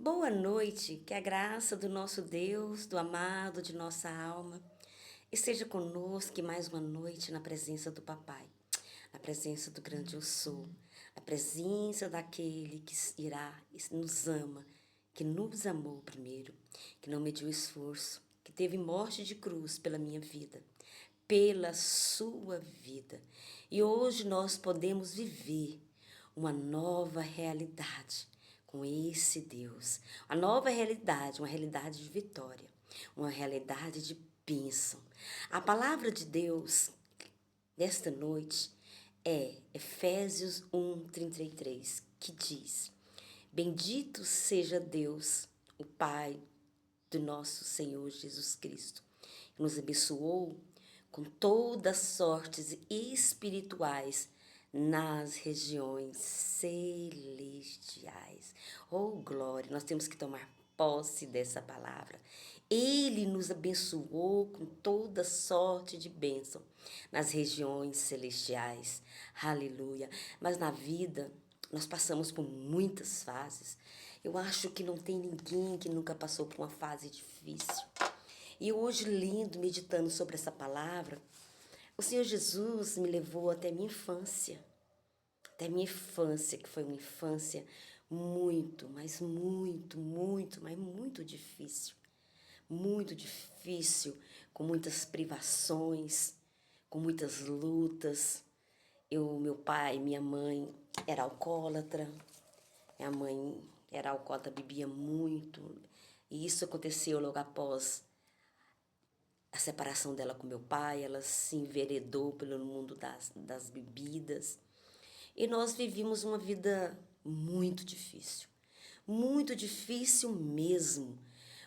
Boa noite, que a graça do nosso Deus, do amado de nossa alma, esteja conosco mais uma noite na presença do Papai, na presença do grande Eu Sou, na presença daquele que irá e nos ama, que nos amou primeiro, que não mediu esforço, que teve morte de cruz pela minha vida, pela sua vida. E hoje nós podemos viver uma nova realidade com esse Deus. A nova realidade, uma realidade de vitória, uma realidade de bênção. A palavra de Deus nesta noite é Efésios 1:33, que diz: Bendito seja Deus, o Pai do nosso Senhor Jesus Cristo, que nos abençoou com todas sortes espirituais nas regiões celestiais. Oh, glória! Nós temos que tomar posse dessa palavra. Ele nos abençoou com toda sorte de bênção nas regiões celestiais. Aleluia! Mas na vida, nós passamos por muitas fases. Eu acho que não tem ninguém que nunca passou por uma fase difícil. E hoje, lendo, meditando sobre essa palavra, o Senhor Jesus me levou até minha infância. Até minha infância, que foi uma infância muito, mas muito difícil. Muito difícil, com muitas privações, com muitas lutas. Meu pai, minha mãe era alcoólatra. Minha mãe era alcoólatra, bebia muito. E isso aconteceu logo após a separação dela com meu pai. Ela se enveredou pelo mundo das bebidas. E nós vivíamos uma vida muito difícil mesmo,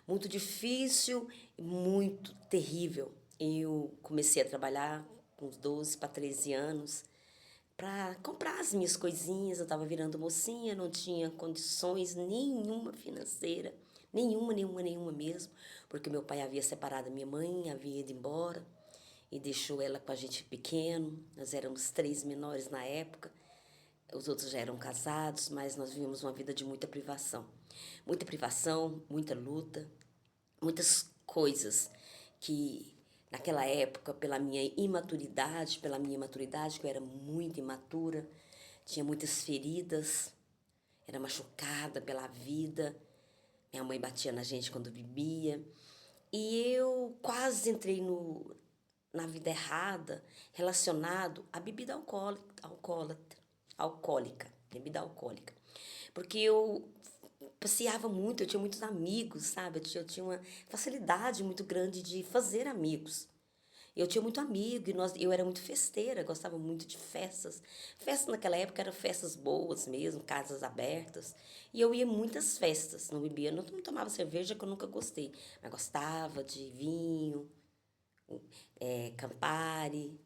muito difícil, muito terrível. Eu comecei a trabalhar com uns 12 para 13 anos para comprar as minhas coisinhas. Eu estava virando mocinha, não tinha condições nenhuma financeira, nenhuma mesmo, porque meu pai havia separado a minha mãe, havia ido embora e deixou ela com a gente pequeno. Nós éramos 3 menores na época. Os outros já eram casados, mas nós vivemos uma vida de muita privação. Muita privação, muita luta, muitas coisas que naquela época, pela minha imaturidade, que eu era muito imatura, tinha muitas feridas, era machucada pela vida. Minha mãe batia na gente quando bebia. E eu quase entrei na vida errada, relacionado à bebida alcoólica, bebida alcoólica. Porque eu passeava muito, eu tinha muitos amigos, sabe? Eu tinha uma facilidade muito grande de fazer amigos. Eu tinha muito amigo e eu era muito festeira, gostava muito de festas. Festas naquela época eram festas boas mesmo, casas abertas. E eu ia em muitas festas, não bebia, não tomava cerveja que eu nunca gostei, mas gostava de vinho, Campari,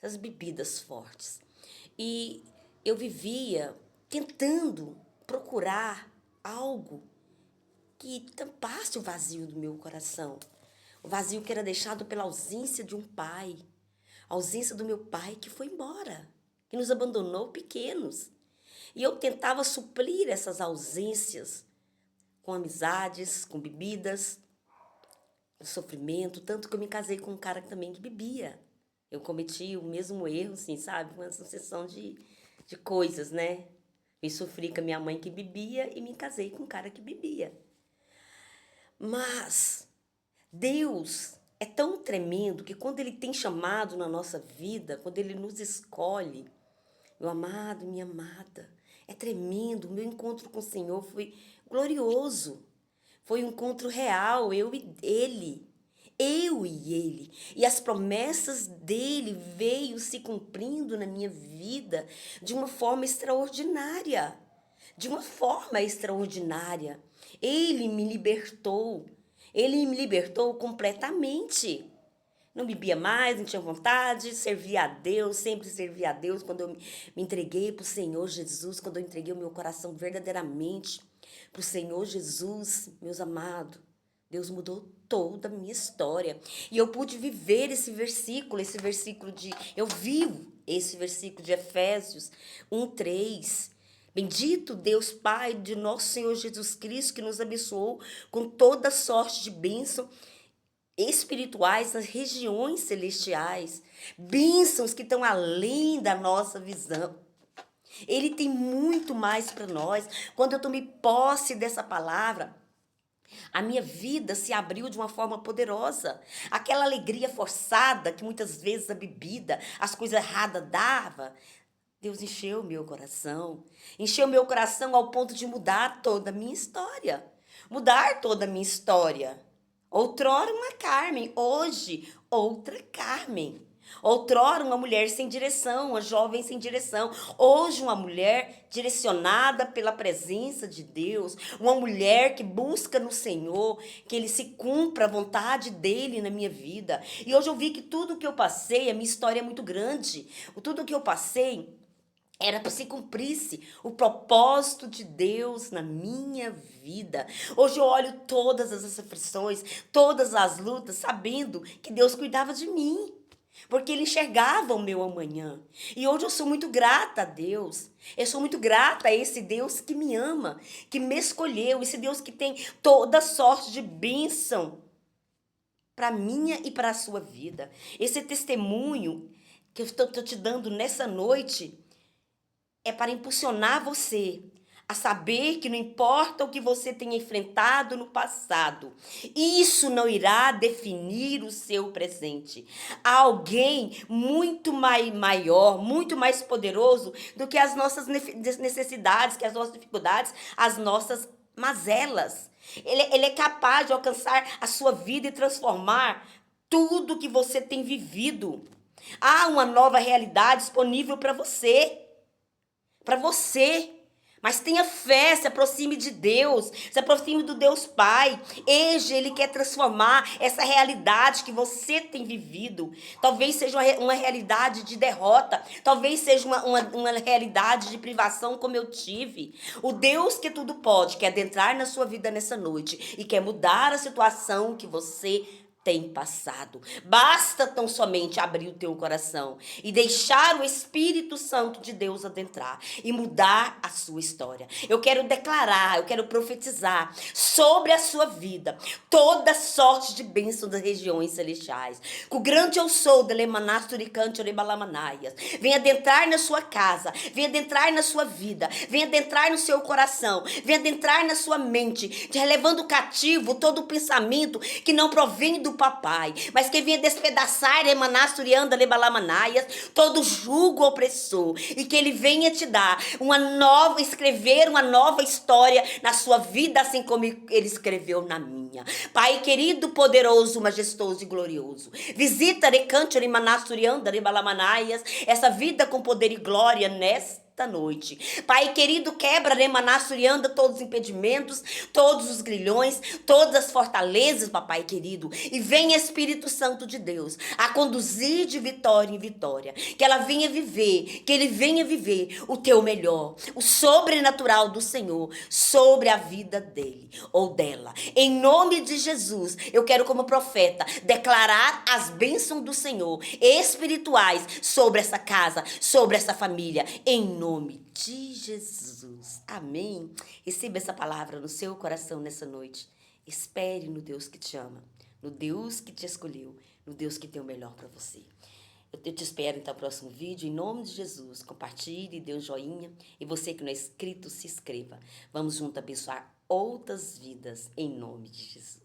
essas bebidas fortes. E eu vivia tentando procurar algo que tampasse o vazio do meu coração. O vazio que era deixado pela ausência de um pai. A ausência do meu pai que foi embora, que nos abandonou pequenos. E eu tentava suprir essas ausências com amizades, com bebidas, com sofrimento, tanto que eu me casei com um cara também que bebia. Eu cometi o mesmo erro, assim, sabe? Uma sucessão de coisas, né? Me sofri com a minha mãe que bebia e me casei com um cara que bebia. Mas Deus é tão tremendo que quando Ele tem chamado na nossa vida, quando Ele nos escolhe, meu amado, minha amada, é tremendo. O meu encontro com o Senhor foi glorioso. Foi um encontro real, eu e Ele. Eu e Ele. E as promessas dele veio se cumprindo na minha vida de uma forma extraordinária. De uma forma extraordinária. Ele me libertou. Ele me libertou completamente. Não bebia mais, não tinha vontade, servia a Deus, sempre servia a Deus. Quando eu me entreguei para o Senhor Jesus, quando eu entreguei o meu coração verdadeiramente para o Senhor Jesus, meus amados, Deus mudou toda a minha história. E eu pude viver esse versículo eu vivo esse versículo de Efésios 1:3. Bendito Deus Pai de nosso Senhor Jesus Cristo, que nos abençoou com toda sorte de bênção espirituais nas regiões celestiais. Bênçãos que estão além da nossa visão. Ele tem muito mais para nós. Quando eu tomei posse dessa palavra, a minha vida se abriu de uma forma poderosa. Aquela alegria forçada que muitas vezes a bebida, as coisas erradas dava, Deus encheu meu coração. Encheu meu coração ao ponto de mudar toda a minha história. Mudar toda a minha história. Outrora uma Carmen, hoje outra Carmen. Outrora uma mulher sem direção, uma jovem sem direção. Hoje uma mulher direcionada pela presença de Deus. Uma mulher que busca no Senhor, que Ele se cumpra a vontade dEle na minha vida. E hoje eu vi que tudo que eu passei, a minha história é muito grande. Tudo que eu passei era para se cumprisse o propósito de Deus na minha vida. Hoje eu olho todas as aflições, todas as lutas, sabendo que Deus cuidava de mim. Porque Ele enxergava o meu amanhã. E hoje eu sou muito grata a Deus. Eu sou muito grata a esse Deus que me ama, que me escolheu, esse Deus que tem toda sorte de bênção para minha e para a sua vida. Esse testemunho que eu estou te dando nessa noite é para impulsionar você a saber que não importa o que você tenha enfrentado no passado, isso não irá definir o seu presente. Há alguém muito maior, muito mais poderoso do que as nossas necessidades, que as nossas dificuldades, as nossas mazelas. Ele é capaz de alcançar a sua vida e transformar tudo que você tem vivido. Há uma nova realidade disponível para você. Para você. Mas tenha fé, se aproxime de Deus, se aproxime do Deus Pai. Ele quer transformar essa realidade que você tem vivido. Talvez seja uma realidade de derrota, talvez seja uma realidade de privação como eu tive. O Deus que tudo pode quer adentrar na sua vida nessa noite e quer mudar a situação que você tem passado. Basta tão somente abrir o teu coração e deixar o Espírito Santo de Deus adentrar e mudar a sua história. Eu quero declarar, eu quero profetizar sobre a sua vida toda sorte de bênção das regiões celestiais. O grande eu sou, vem adentrar na sua casa, vem adentrar na sua vida, vem adentrar no seu coração, vem adentrar na sua mente, levando cativo todo o pensamento que não provém do papai, mas que venha despedaçar todo jugo opressor, e que ele venha te dar escrever uma nova história na sua vida, assim como ele escreveu na minha. Pai querido, poderoso, majestoso e glorioso, visita essa vida com poder e glória nesta noite. Pai querido, quebra todos os impedimentos, todos os grilhões, todas as fortalezas, papai querido, e vem Espírito Santo de Deus a conduzir de vitória em vitória, que ela venha viver, que ele venha viver o teu melhor, o sobrenatural do Senhor sobre a vida dele ou dela. Em nome de Jesus, eu quero como profeta declarar as bênçãos do Senhor espirituais sobre essa casa, sobre essa família, em nome de Jesus. Amém. Receba essa palavra no seu coração nessa noite. Espere no Deus que te ama, no Deus que te escolheu, no Deus que tem o melhor para você. Eu te espero então no próximo vídeo, em nome de Jesus. Compartilhe, dê um joinha. E você que não é inscrito, se inscreva. Vamos juntos abençoar outras vidas, em nome de Jesus.